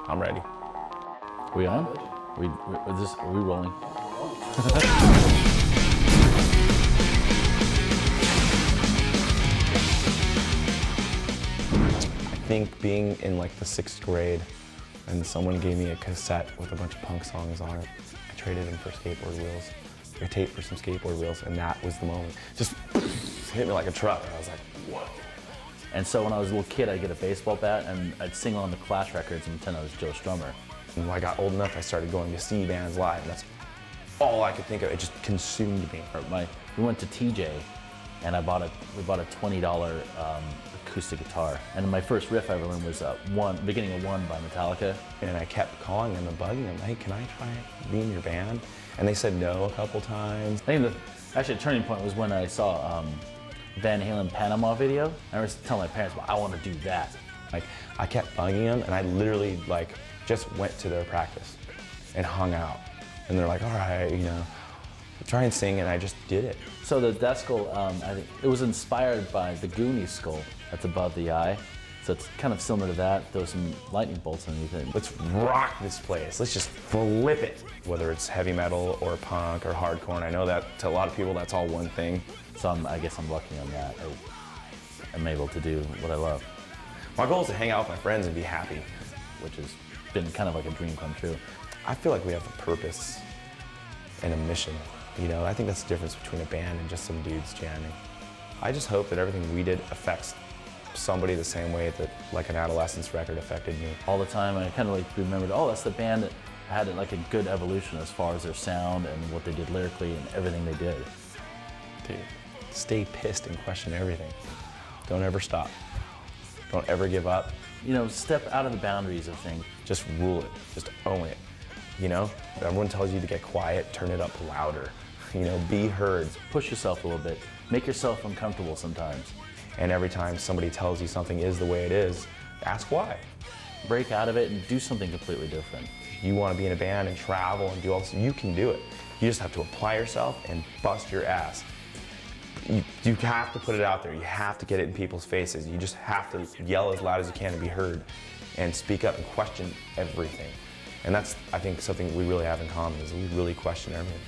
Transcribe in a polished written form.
I'm ready. We on? Are we rolling? I think being in like the 6th grade and someone gave me a cassette with a bunch of punk songs on it. I traded them for skateboard wheels. I taped for some skateboard wheels, and that was the moment. Just hit me like a truck, and I was like, whoa. And so when I was a little kid, I'd get a baseball bat and I'd sing on the Clash records and pretend I was Joe Strummer. And when I got old enough, I started going to see bands live, and that's all I could think of. It just consumed me. We went to TJ, and we bought a $20 acoustic guitar. And my first riff I ever learned was beginning of One by Metallica. And I kept calling them and bugging them, hey, can I try being in your band? And they said no a couple times. I think actually the turning point was when I saw Van Halen Panama video. I was telling my parents, well, I want to do that. Like, I kept bugging them, and I literally just went to their practice and hung out. And they're like, all right, you know, try and sing, and I just did it. So the death skull, I think it was inspired by the Goonies skull that's above the eye. So it's kind of similar to that. Throw some lightning bolts underneath it. Let's rock this place. Let's just flip it. Whether it's heavy metal or punk or hardcore, and I know that to a lot of people that's all one thing. So I guess I'm lucky on that. I'm able to do what I love. My goal is to hang out with my friends and be happy. Which has been kind of like a dream come true. I feel like we have a purpose and a mission. You know, I think that's the difference between a band and just some dudes jamming. I just hope that everything we did affects somebody the same way that like an Adolescence record affected me. All the time I kind of like remembered, oh, that's the band that had like a good evolution as far as their sound and what they did lyrically and everything they did. Dude, stay pissed and question everything. Don't ever stop. Don't ever give up. You know, step out of the boundaries of things. Just rule it, just own it, you know? Everyone tells you to get quiet, turn it up louder, you know, be heard. Push yourself a little bit, make yourself uncomfortable sometimes. And every time somebody tells you something is the way it is, ask why. Break out of it and do something completely different. You want to be in a band and travel and do all this, you can do it. You just have to apply yourself and bust your ass. You have to put it out there. You have to get it in people's faces. You just have to yell as loud as you can to be heard and speak up and question everything. And that's, I think, something we really have in common is we really question everything.